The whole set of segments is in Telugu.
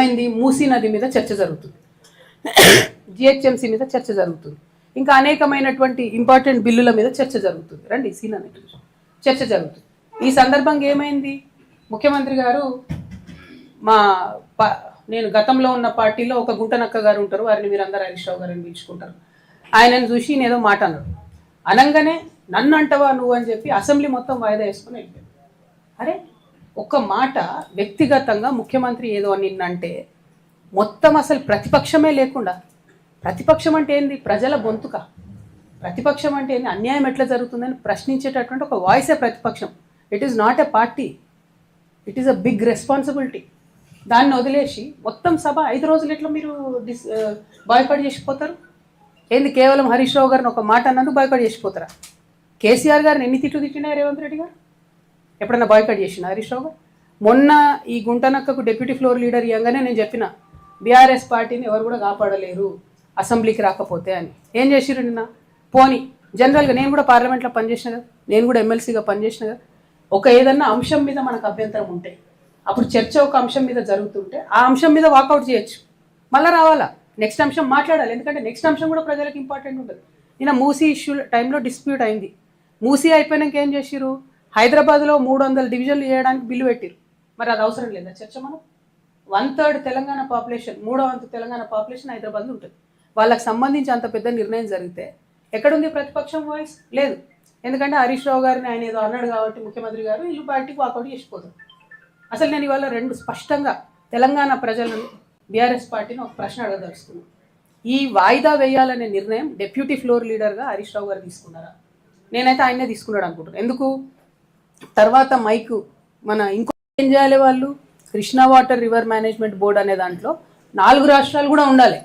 ఏమైంది, మూసీ నది మీద చర్చ జరుగుతుంది, జిహెచ్ఎంసీ మీద చర్చ జరుగుతుంది, ఇంకా అనేకమైనటువంటి ఇంపార్టెంట్ బిల్లుల మీద చర్చ జరుగుతుంది. రండి సీన్ అన్నట్టు చర్చ జరుగుతుంది. ఈ సందర్భంగా ఏమైంది, ముఖ్యమంత్రి గారు నేను గతంలో ఉన్న పార్టీలో ఒక గుంటనక్క గారు ఉంటారు, వారిని మీరందరూ హరీష్ రావు గారిని పిలుచుకుంటారు. ఆయనను చూసి నేనేదో మాట అన్నాడు, అనగానే నన్ను అంటవా నువ్వు అని చెప్పి అసెంబ్లీ మొత్తం వాయిదా వేసుకొని వెళ్ళిపోయాడు. అరే ఒక్క మాట వ్యక్తిగతంగా ముఖ్యమంత్రి ఏదో నిన్నంటే మొత్తం అసలు ప్రతిపక్షమే లేకుండా, ప్రతిపక్షం అంటే ఏంది, ప్రజల గొంతుక, ప్రతిపక్షం అంటే ఏంది, అన్యాయం ఎట్లా జరుగుతుందని ప్రశ్నించేటటువంటి ఒక వాయిసే ప్రతిపక్షం. It is not a party, it is a big responsibility. దాన్ని వదిలేసి మొత్తం సభ 5 రోజులు ఎట్లా మీరు బాయ్కాట్ చేసిపోతారు? ఏంది కేవలం హరీష్ రావు గారిని ఒక మాట అన్నందుకు బాయ్కాట్ చేసిపోతారా? కేసీఆర్ గారిని ఎన్ని తిట్లు తిట్టినా రేవంత్ రెడ్డి గారు ఎప్పుడన్నా బాయ్కాట్ చేసిన హరీష్ రావు గారు? మొన్న ఈ గుంటనక్కకు డిప్యూటీ ఫ్లోర్ లీడర్ ఇవ్వగానే నేను చెప్పిన బీఆర్ఎస్ పార్టీని ఎవరు కూడా కాపాడలేరు అసెంబ్లీకి రాకపోతే అని. ఏం చేసిరు నిన్న? పోనీ జనరల్గా నేను కూడా పార్లమెంట్లో పనిచేసిన కదా, నేను కూడా ఎమ్మెల్సీగా పనిచేసిన కదా, ఒక ఏదన్నా అంశం మీద మనకు అభ్యంతరం ఉంటే అప్పుడు చర్చ ఒక అంశం మీద జరుగుతుంటే ఆ అంశం మీద వాకౌట్ చేయొచ్చు, మళ్ళీ రావాలా, నెక్స్ట్ అంశం మాట్లాడాలి. ఎందుకంటే నెక్స్ట్ అంశం కూడా ప్రజలకు ఇంపార్టెంట్ ఉంటుంది. నిన్న మూసీ ఇష్యూ టైంలో డిస్ప్యూట్ అయింది. మూసీ అయిపోయినాక ఏం చేసిరు, హైదరాబాద్లో 300 డివిజన్లు చేయడానికి బిల్లు పెట్టిరు. మరి అది అవసరం లేదా చర్చ? మనం 1/3 తెలంగాణ పాపులేషన్, 3వ వంతు తెలంగాణ పాపులేషన్ హైదరాబాద్లో ఉంటుంది. వాళ్ళకి సంబంధించి అంత పెద్ద నిర్ణయం జరిగితే ఎక్కడుంది ప్రతిపక్షం వాయిస్? లేదు. ఎందుకంటే హరీష్ రావు గారిని ఆయన ఏదో అన్నాడు కాబట్టి ముఖ్యమంత్రి గారు వీళ్ళు బయటికి వాకౌట్ చేసిపోతారు. అసలు నేను ఇవాళ 2 స్పష్టంగా తెలంగాణ ప్రజలను, బీఆర్ఎస్ పార్టీని ఒక ప్రశ్న అడగదలుచుకున్నాను. ఈ వాయిదా వేయాలనే నిర్ణయం డిప్యూటీ ఫ్లోర్ లీడర్గా హరీష్ రావు గారు తీసుకున్నారా? నేనైతే ఆయనే తీసుకున్నాడు అనుకుంటున్నాను. ఎందుకు? తర్వాత మైకు మన ఇంకో ఏం చేయాలి వాళ్ళు, Krishna water river management board అనే దాంట్లో 4 రాష్ట్రాలు కూడా ఉండాలి.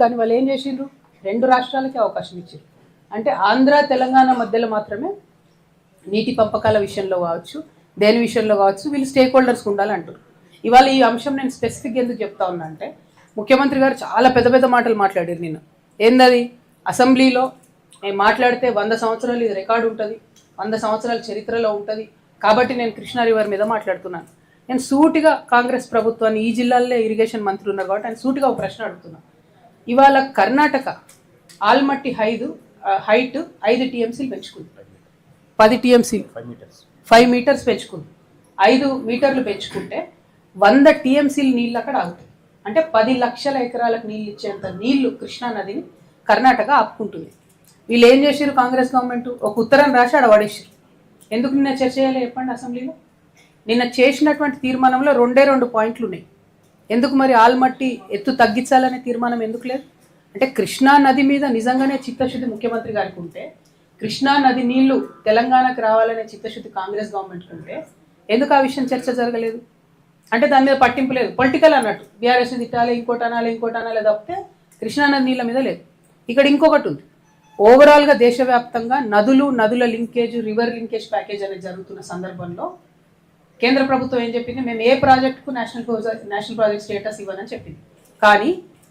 కానీ వాళ్ళు ఏం చేసిండ్రు, 2 రాష్ట్రాలకి అవకాశం ఇచ్చారు. అంటే ఆంధ్ర తెలంగాణ మధ్యలో మాత్రమే నీటి పంపకాల విషయంలో కావచ్చు, దేని విషయంలో కావచ్చు వీళ్ళు స్టేక్ హోల్డర్స్కి ఉండాలంటారు. ఇవాళ ఈ అంశం నేను స్పెసిఫిక్ ఎందుకు చెప్తా ఉన్నా అంటే, ముఖ్యమంత్రి గారు చాలా పెద్ద పెద్ద మాటలు మాట్లాడారు నిన్న. ఏందది, అసెంబ్లీలో నేను మాట్లాడితే 100 సంవత్సరాలు ఇది రికార్డు ఉంటుంది, 100 సంవత్సరాల చరిత్రలో ఉంటుంది, కాబట్టి నేను కృష్ణా రివర్ మీద మాట్లాడుతున్నాను. నేను సూటిగా కాంగ్రెస్ ప్రభుత్వాన్ని, ఈ జిల్లాల్లో ఇరిగేషన్ మంత్రి ఉన్నారు కాబట్టి ఆయన సూటిగా ఒక ప్రశ్న అడుగుతున్నాను. ఇవాళ కర్ణాటక ఆల్మట్టి హైట్ 5 టీఎంసీలు పెంచుకుంది, 10 టీఎంసీలు 5 మీటర్స్ పెంచుకుంది, 5 మీటర్లు పెంచుకుంటే 100 టీఎంసీలు నీళ్ళు అక్కడ ఆగుతాయి. అంటే 10 లక్షల ఎకరాలకు నీళ్ళు ఇచ్చేంత నీళ్లు కృష్ణా నదిని కర్ణాటక ఆపుకుంటుంది. వీళ్ళు ఏం చేశారు, కాంగ్రెస్ గవర్నమెంట్ ఒక ఉత్తరం రాసి ఆడ పడేసారు. ఎందుకు నిన్న చర్చ చేయాలి చెప్పండి అసెంబ్లీలో? నిన్న చేసినటువంటి తీర్మానంలో 2 పాయింట్లు ఉన్నాయి. ఎందుకు మరి ఆల్మట్టి ఎత్తు తగ్గించాలనే తీర్మానం ఎందుకు లేదు? అంటే కృష్ణా నది మీద నిజంగానే చిత్తశుద్ధి ముఖ్యమంత్రి గారికి ఉంటే, కృష్ణా నది నీళ్లు తెలంగాణకు రావాలనే చిత్తశుద్ధి కాంగ్రెస్ గవర్నమెంట్కి ఉంటే ఎందుకు ఆ విషయం చర్చ జరగలేదు? అంటే దాని మీద పట్టింపు లేదు, పొలిటికల్ అన్నట్టు, బీఆర్ఎస్ తిట్టాలి, ఇంకోటి అనాలి తప్పితే కృష్ణా నది నీళ్ళ మీద లేదు. ఇక్కడ ఇంకొకటి ఉంది, ఓవరాల్గా దేశవ్యాప్తంగా నదుల లింకేజ్, రివర్ లింకేజ్ ప్యాకేజ్ అనేది జరుగుతున్న సందర్భంలో కేంద్ర ప్రభుత్వం ఏం చెప్పింది, మేము ఏ ప్రాజెక్టుకు నేషనల్ ప్రాజెక్ట్ స్టేటస్ ఇవ్వనని చెప్పింది. కానీ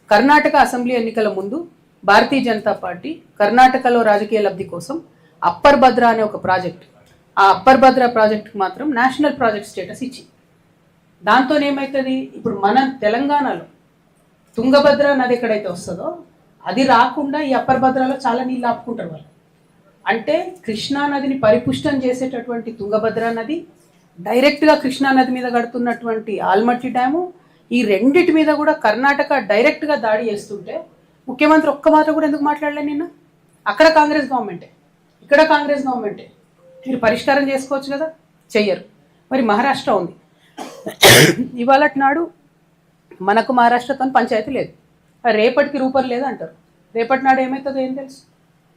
కర్ణాటక అసెంబ్లీ ఎన్నికల ముందు భారతీయ జనతా పార్టీ కర్ణాటకలో రాజకీయ లబ్ధి కోసం అప్పర్ భద్ర అనే ఒక ప్రాజెక్ట్, ఆ అప్పర్ భద్ర ప్రాజెక్టుకు మాత్రం నేషనల్ ప్రాజెక్ట్ స్టేటస్ ఇచ్చింది. దాంతో ఏమవుతుంది, ఇప్పుడు మన తెలంగాణలో తుంగభద్ర నది ఎక్కడైతే వస్తుందో అది రాకుండా ఈ అప్పర్ భద్రలో చాలా నీళ్ళు ఆపుకుంటారు వాళ్ళు. అంటే కృష్ణా నదిని పరిపుష్టం చేసేటటువంటి తుంగభద్ర నది, డైరెక్ట్గా కృష్ణా నది మీద కడుతున్నటువంటి ఆల్మట్టి డ్యాము, ఈ రెండిటి మీద కూడా కర్ణాటక డైరెక్ట్గా దాడి చేస్తుంటే ముఖ్యమంత్రి ఒక్క మాట కూడా ఎందుకు మాట్లాడలే నిన్న? అక్కడ కాంగ్రెస్ గవర్నమెంటే, ఇక్కడ కాంగ్రెస్ గవర్నమెంటే, మీరు పరిష్కారం చేసుకోవచ్చు కదా, చెయ్యరు. మరి మహారాష్ట్ర ఉంది, ఇవాళ నాడు మనకు మహారాష్ట్రతో పంచాయతీ లేదు, రేపటికి రూపం లేదు అంటారు. రేపటి నాడు ఏమవుతుందో ఏం తెలుసు?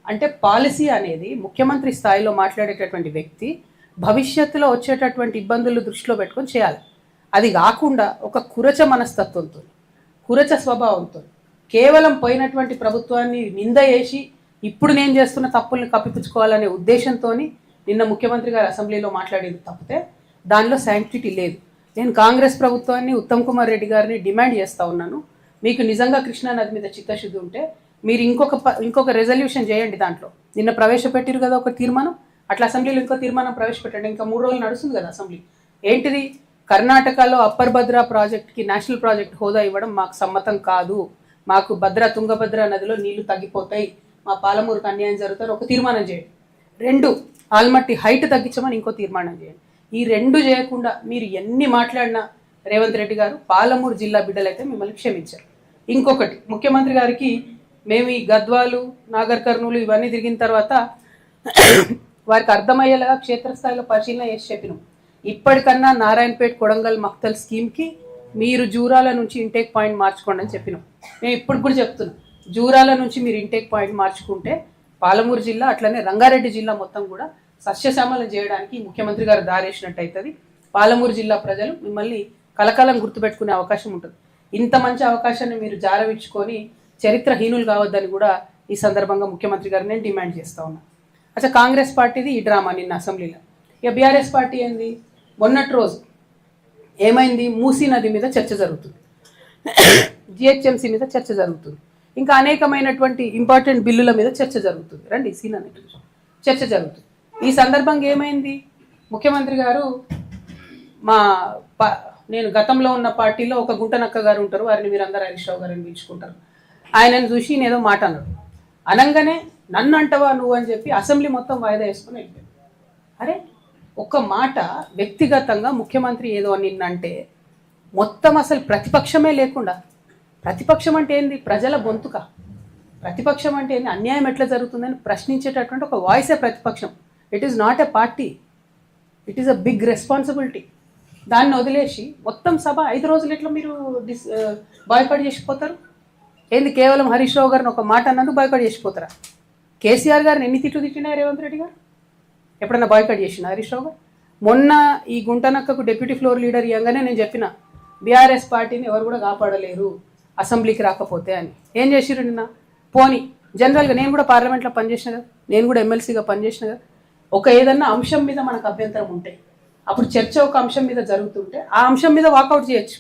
అంటే పాలసీ అనేది ముఖ్యమంత్రి స్థాయిలో మాట్లాడేటటువంటి వ్యక్తి భవిష్యత్తులో వచ్చేటటువంటి ఇబ్బందులు దృష్టిలో పెట్టుకొని చేయాలి. అది కాకుండా ఒక కురచ మనస్తత్వంతో, కురచ స్వభావంతో, కేవలం పోయినటువంటి ప్రభుత్వాన్ని నింద వేసి ఇప్పుడు నేను చేస్తున్న తప్పుల్ని కప్పిపుచ్చుకోవాలనే ఉద్దేశంతో నిన్న ముఖ్యమంత్రి గారు అసెంబ్లీలో మాట్లాడేది తప్పితే దానిలో శాంక్టిటీ లేదు. నేను కాంగ్రెస్ ప్రభుత్వాన్ని, ఉత్తమ్ కుమార్ రెడ్డి గారిని డిమాండ్ చేస్తూ ఉన్నాను, మీకు నిజంగా కృష్ణా నది మీద చిత్తశుద్ధి ఉంటే మీరు ఇంకొక రెజల్యూషన్ చేయండి. దాంట్లో నిన్న ప్రవేశపెట్టారు కదా ఒక తీర్మానం, అట్లా అసెంబ్లీలో ఇంకో తీర్మానం ప్రవేశపెట్టండి. ఇంకా 3 రోజులు నడుస్తుంది కదా అసెంబ్లీ. ఏంటిది, కర్ణాటకలో అప్పర్ భద్ర ప్రాజెక్ట్కి నేషనల్ ప్రాజెక్ట్ హోదా ఇవ్వడం మాకు సమ్మతం కాదు, మాకు తుంగభద్ర నదిలో నీళ్లు తగ్గిపోతాయి, మా పాలమూరుకు అన్యాయం జరుగుతుంది ఒక తీర్మానం చేయండి. 2 ఆల్మట్టి హైట్ తగ్గించమని ఇంకో తీర్మానం చేయండి. ఈ 2 చేయకుండా మీరు ఎన్ని మాట్లాడినా రేవంత్ రెడ్డి గారు పాలమూరు జిల్లా బిడ్డలైతే మిమ్మల్ని క్షమించారు. ఇంకొకటి, ముఖ్యమంత్రి గారికి మేము ఈ గద్వాలు, నాగర్ కర్నూలు ఇవన్నీ తిరిగిన తర్వాత వారికి అర్థమయ్యేలాగా క్షేత్రస్థాయిలో పరిశీలన చేసి చెప్పినాం. ఇప్పటికన్నా నారాయణపేట్, కొడంగల్, మక్తల్ స్కీమ్కి మీరు జూరాల నుంచి ఇంటేక్ పాయింట్ మార్చుకోండి అని చెప్పినాం. మేము ఇప్పుడు కూడా చెప్తున్నాం, జూరాల నుంచి మీరు ఇంటేక్ పాయింట్ మార్చుకుంటే పాలమూరు జిల్లా అట్లనే రంగారెడ్డి జిల్లా మొత్తం కూడా సస్యశ్యామలం చేయడానికి ముఖ్యమంత్రి గారు దారేసినట్టు అవుతుంది. పాలమూరు జిల్లా ప్రజలు మిమ్మల్ని కలకాలం గుర్తుపెట్టుకునే అవకాశం ఉంటుంది. ఇంత మంచి అవకాశాన్ని మీరు జారవించుకొని చరిత్రహీనులు కావద్దని కూడా ఈ సందర్భంగా ముఖ్యమంత్రి గారిని నేను డిమాండ్ చేస్తా ఉన్నా. అచ్చా, కాంగ్రెస్ పార్టీది ఈ డ్రామా నిన్న అసెంబ్లీలో. ఇక బీఆర్ఎస్ పార్టీ ఏంది, మొన్నటి రోజు ఏమైంది, మూసీ నది మీద చర్చ జరుగుతుంది, జిహెచ్ఎంసీ మీద చర్చ జరుగుతుంది, ఇంకా అనేకమైనటువంటి ఇంపార్టెంట్ బిల్లుల మీద చర్చ జరుగుతుంది. రండి సీన్ అనేది చర్చ జరుగుతుంది. ఈ సందర్భంగా ఏమైంది, ముఖ్యమంత్రి గారు నేను గతంలో ఉన్న పార్టీలో ఒక గుంటనక్క గారు ఉంటారు, వారిని మీరు అందరూ హరీష్ రావు గారిని పిలుచుకుంటారు. ఆయనను చూసి నేనేదో మాట అన్నాడు, అనగానే నన్ను అంటవా నువ్వు అని చెప్పి అసెంబ్లీ మొత్తం వాయిదా వేసుకుని వెళ్ళిపోయాడు. అరే, ఒక మాట వ్యక్తిగతంగా ముఖ్యమంత్రి ఏదో నిన్నంటే మొత్తం అసలు ప్రతిపక్షమే లేకుండా, ప్రతిపక్షం అంటే ఏంది, ప్రజల గొంతుక, ప్రతిపక్షం అంటే ఏంది, అన్యాయం ఎట్లా జరుగుతుందని ప్రశ్నించేటటువంటి ఒక వాయిసే ప్రతిపక్షం. It is not a party, it is a big responsibility. దాన్ని వదిలేసి మొత్తం సభ 5 రోజులు ఎట్లా మీరు బాయ్కాట్ చేసిపోతారు? ఏంది, కేవలం హరీష్ రావు గారిని ఒక మాట అన్నందుకు బాయ్కాట్ చేసిపోతారా? కేసీఆర్ గారిని ఎన్ని తిట్లు తిట్టినా రేవంత్ రెడ్డి గారు ఎప్పుడన్నా బాయ్కాట్ చేసిన హరీష్ రావు గారు? మొన్న ఈ గుంటనక్కకు డిప్యూటీ ఫ్లోర్ లీడర్ ఇవ్వగానే నేను చెప్పిన, బీఆర్ఎస్ పార్టీని ఎవరు కూడా కాపాడలేరు అసెంబ్లీకి రాకపోతే అని. ఏం చేసిరు నిన్న? పోనీ జనరల్గా నేను కూడా పార్లమెంట్లో పనిచేసిన కదా, నేను కూడా ఎమ్మెల్సీగా పనిచేసిన కదా, ఒక ఏదన్నా అంశం మీద మనకు అభ్యంతరం ఉంటే అప్పుడు చర్చ ఒక అంశం మీద జరుగుతుంటే ఆ అంశం మీద వాకౌట్ చేయొచ్చు,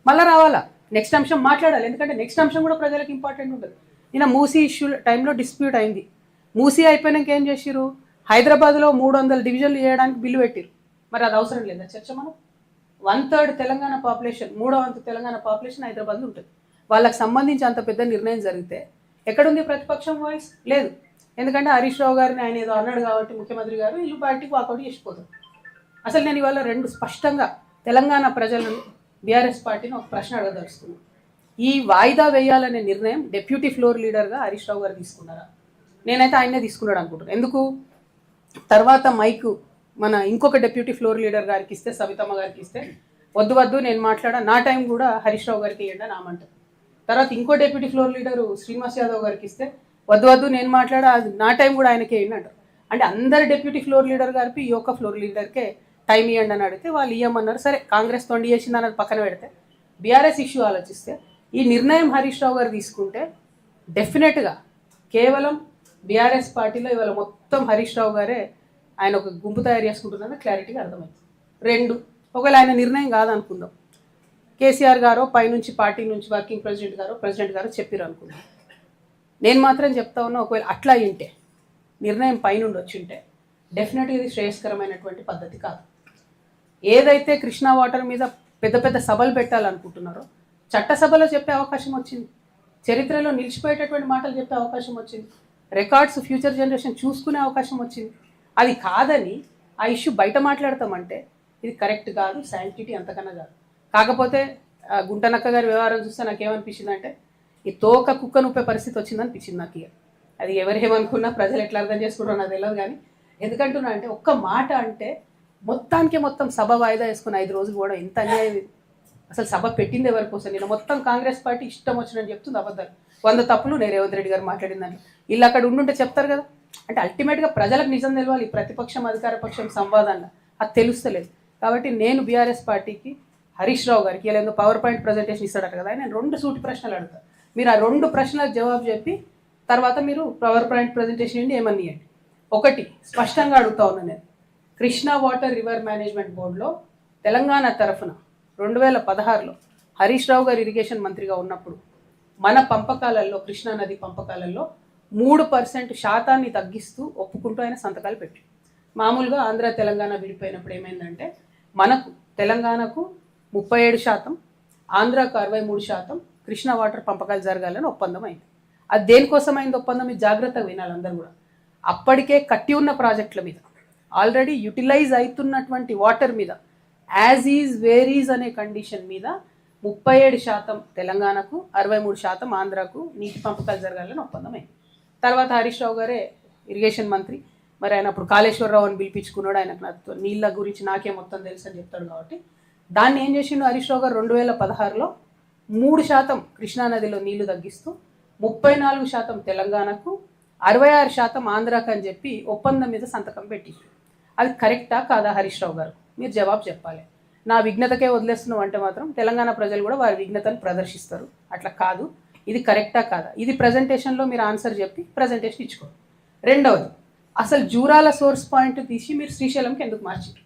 మళ్ళీ రావాలా, నెక్స్ట్ అంశం మాట్లాడాలి. ఎందుకంటే నెక్స్ట్ అంశం కూడా ప్రజలకు ఇంపార్టెంట్ ఉంటుంది. నిన్న మూసీ ఇష్యూ టైంలో డిస్ప్యూట్ అయింది. మూసీ అయిపోయినాక ఏం చేసిరు, హైదరాబాద్లో 300 డివిజన్లు చేయడానికి బిల్లు పెట్టిరు. మరి అది అవసరం లేదా చర్చ? మనం 1/3 తెలంగాణ పాపులేషన్, 3వ వంతు తెలంగాణ పాపులేషన్ హైదరాబాద్లో ఉంటుంది. వాళ్ళకి సంబంధించి అంత పెద్ద నిర్ణయం జరిగితే ఎక్కడుంది ప్రతిపక్షం వాయిస్? లేదు. ఎందుకంటే హరీష్ రావు గారిని ఆయన ఏదో అన్నాడు కాబట్టి ముఖ్యమంత్రి గారు వీళ్ళు పార్టీకి వాకౌట్ చేసిపోతారు. అసలు నేను ఇవాళ 2 స్పష్టంగా తెలంగాణ ప్రజలను, బీఆర్ఎస్ పార్టీని ఒక ప్రశ్న అడగదలుచుకున్నాను. ఈ వాయిదా వేయాలనే నిర్ణయం డెప్యూటీ ఫ్లోర్ లీడర్గా హరీష్ రావు గారు తీసుకున్నారా? నేనైతే ఆయనే తీసుకున్నాడు అనుకుంటున్నాను. ఎందుకు, తర్వాత మైకు మన ఇంకొక డెప్యూటీ ఫ్లోర్ లీడర్ గారికి ఇస్తే, సవితమ్మ గారికి ఇస్తే, వద్దు నేను మాట్లాడా, నా టైం కూడా హరీష్ రావు గారికి ఇవ్వండి అని ఆమంటారు. తర్వాత ఇంకో deputy floor leader Srinivas Yadav గారికి ఇస్తే, వద్దు నేను మాట్లాడా, నా టైం కూడా ఆయనకే ఇవ్వండి అంటారు. అంటే అందరు డెప్యూటీ ఫ్లోర్ లీడర్ గారికి ఈ యొక్క ఫ్లోర్ లీడర్కే టైం ఇవ్వండి అని అడిగితే వాళ్ళు ఇవ్వమన్నారు. సరే, కాంగ్రెస్ తొండి చేసింది అన్నది పక్కన పెడితే బీఆర్ఎస్ ఇష్యూ ఆలోచిస్తే ఈ నిర్ణయం హరీష్ రావు గారు తీసుకుంటే డెఫినెట్గా కేవలం బీఆర్ఎస్ పార్టీలో ఇవాళ మొత్తం హరీష్ రావు గారే ఆయన ఒక గుంపు తయారు చేసుకుంటున్నారని క్లారిటీగా అర్థమైంది. 2, ఒకవేళ ఆయన నిర్ణయం కాదనుకుందాం, కేసీఆర్ గారో పైనుంచి పార్టీ నుంచి వర్కింగ్ ప్రెసిడెంట్ గారో చెప్పారు అనుకుందాం. నేను మాత్రం చెప్తా ఉన్నా, ఒకవేళ అట్లా అయింటే, నిర్ణయం పైనుండి వచ్చింటే డెఫినెట్గా ఇది శ్రేయస్కరమైనటువంటి పద్ధతి కాదు. ఏదైతే కృష్ణా వాటర్ మీద పెద్ద పెద్ద సభలు పెట్టాలనుకుంటున్నారో చట్టసభలో చెప్పే అవకాశం వచ్చింది, చరిత్రలో నిలిచిపోయేటటువంటి మాటలు చెప్పే అవకాశం వచ్చింది, రికార్డ్స్ ఫ్యూచర్ జనరేషన్ చూసుకునే అవకాశం వచ్చింది. అది కాదని ఆ ఇష్యూ బయట మాట్లాడతామంటే ఇది కరెక్ట్ కాదు, శాంక్టిటీ అంతకన్నా కాదు. కాకపోతే గుంటనక్క గారి వ్యవహారం చూస్తే నాకేమనిపించింది అంటే ఈ తోక కుక్క నొప్పే పరిస్థితి వచ్చిందనిపించింది నాకు. ఇక అది ఎవరేమనుకున్నా ప్రజలు ఎట్లా అర్థం చేసుకుంటారో నాకు తెలియదు. కానీ ఎందుకంటున్నా అంటే ఒక్క మాట అంటే మొత్తం సభ వాయిదా వేసుకుని 5 రోజులు కూడా ఎంత అన్యాయం ఇది. అసలు సభ పెట్టింది ఎవరి కోసం? నేను మొత్తం కాంగ్రెస్ పార్టీ ఇష్టం వచ్చినని చెప్తుంది, అబద్ధాలు 100 తప్పులు నేను రేవంత్ రెడ్డి గారు మాట్లాడిందని వీళ్ళు అక్కడ ఉండుంటే చెప్తారు కదా. అంటే అల్టిమేట్గా ప్రజలకు నిజం తెలవాలి, ప్రతిపక్షం అధికార పక్షం సంవాదాన్ని అది తెలుస్తలేదు. కాబట్టి నేను బీఆర్ఎస్ పార్టీకి హరీష్ రావు గారికి ఇలా ఏదో పవర్ పాయింట్ ప్రజెంటేషన్ ఇస్తాడట కదా, నేను 2 సూటి ప్రశ్నలు అడుగుతాను. మీరు ఆ 2 ప్రశ్నలకు జవాబు చెప్పి తర్వాత మీరు పవర్ పాయింట్ ప్రజెంటేషన్ ఏంటి ఏమని ఇవ్వండి. ఒకటి స్పష్టంగా అడుగుతా ఉన్నాను నేను, కృష్ణా వాటర్ రివర్ మేనేజ్మెంట్ బోర్డులో తెలంగాణ తరఫున 2016లో హరీష్ రావు గారు ఇరిగేషన్ మంత్రిగా ఉన్నప్పుడు మన పంపకాలలో, కృష్ణా నది పంపకాలలో 3% శాతాన్ని తగ్గిస్తూ ఒప్పుకుంటూ ఆయన సంతకాలు పెట్టి, మామూలుగా ఆంధ్ర తెలంగాణ విడిపోయినప్పుడు ఏమైందంటే మనకు తెలంగాణకు 37%, ఆంధ్రాకు 63%, కృష్ణా వాటర్ పంపకాలు జరగాలని ఒప్పందం అయింది. అది దేనికోసమైంది ఒప్పందం? ఇది జాగ్రత్తగా వినాలి అందరూ కూడా. అప్పటికే కట్టి ఉన్న ప్రాజెక్టుల మీద, ఆల్రెడీ యూటిలైజ్ అవుతున్నటువంటి వాటర్ మీద, యాజ్ ఈజ్ వేర్ ఈజ్ అనే కండిషన్ మీద 37% తెలంగాణకు, 63% ఆంధ్రాకు నీటి పంపకాలు జరగాలని ఒప్పందం అయింది. తర్వాత హరీష్ రావు గారే ఇరిగేషన్ మంత్రి, మరి ఆయన అప్పుడు కాళేశ్వరరావు అని పిలిపించుకున్నాడు. ఆయనకు నాకు నీళ్ళ గురించి నాకే మొత్తం తెలుసు అని చెప్తాడు కాబట్టి దాన్ని ఏం చేసిండు హరీష్ రావు గారు 2016లో 3% కృష్ణానదిలో నీళ్లు తగ్గిస్తూ 34% తెలంగాణకు, 66% ఆంధ్రాకు అని చెప్పి ఒప్పందం మీద సంతకం పెట్టి, అది కరెక్టా కాదా హరీష్ రావు గారు? మీరు జవాబు చెప్పాలి. నా విఘ్నతకే వదిలేస్తున్నాం అంటే మాత్రం తెలంగాణ ప్రజలు కూడా వారి విఘ్నతను ప్రదర్శిస్తారు. అట్లా కాదు, ఇది కరెక్టా కాదా? ఇది ప్రజెంటేషన్లో మీరు ఆన్సర్ చెప్పి ప్రజెంటేషన్ ఇచ్చుకోండి. రెండవది, అసలు జూరాల సోర్స్ పాయింట్ తీసి మీరు శ్రీశైలంకి ఎందుకు మార్చారు?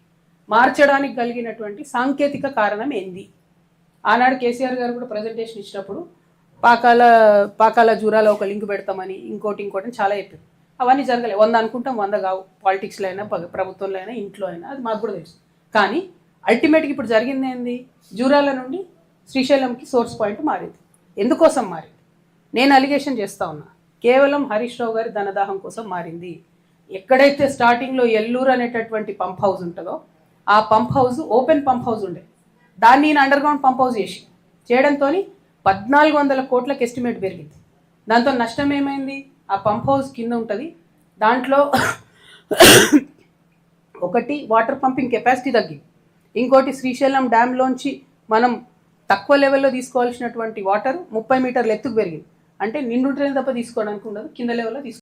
మార్చడానికి కలిగినటువంటి సాంకేతిక కారణం ఏంది? ఆనాడు కేసీఆర్ గారు కూడా ప్రజెంటేషన్ ఇచ్చినప్పుడు పాకాల జూరాల ఒక లింక్ పెడతామని ఇంకోటి అని చాలా చెప్పారు. అవన్నీ జరగలేదు. 100 అనుకుంటాం, 100 కావు. పాలిటిక్స్లో అయినా, ప్రభుత్వంలో అయినా, ఇంట్లో అయినా, అది మాకు కూడా తెలుసు. కానీ అల్టిమేట్గా ఇప్పుడు జరిగింది ఏంది? జూరాల నుండి శ్రీశైలంకి సోర్స్ పాయింట్ మారింది. ఎందుకోసం మారింది? నేను అలిగేషన్ చేస్తా ఉన్నా, కేవలం హరీష్ రావు గారి ధనదాహం కోసం మారింది. ఎక్కడైతే స్టార్టింగ్లో ఎల్లూరు అనేటటువంటి పంప్ హౌస్ ఉంటుందో ఆ pump house open pump house ఉండే, దాన్ని నేను అండర్ గ్రౌండ్ పంప్ హౌస్ చేయడంతో 1400 కోట్లకు ఎస్టిమేట్ పెరిగింది. దాంతో నష్టం ఏమైంది? ఆ పంప్ హౌస్ కింద ఉంటుంది, దాంట్లో ఒకటి వాటర్ పంపింగ్ కెపాసిటీ తగ్గింది, ఇంకోటి శ్రీశైలం డ్యామ్లోంచి మనం తక్కువ లెవెల్లో తీసుకోవాల్సినటువంటి వాటర్ 30 మీటర్ల ఎత్తుకు పెరిగింది. అంటే నిండుంటేనే తప్ప తీసుకోవడానికి ఉండదు, కింద లెవెల్లో తీసుకోవాలి.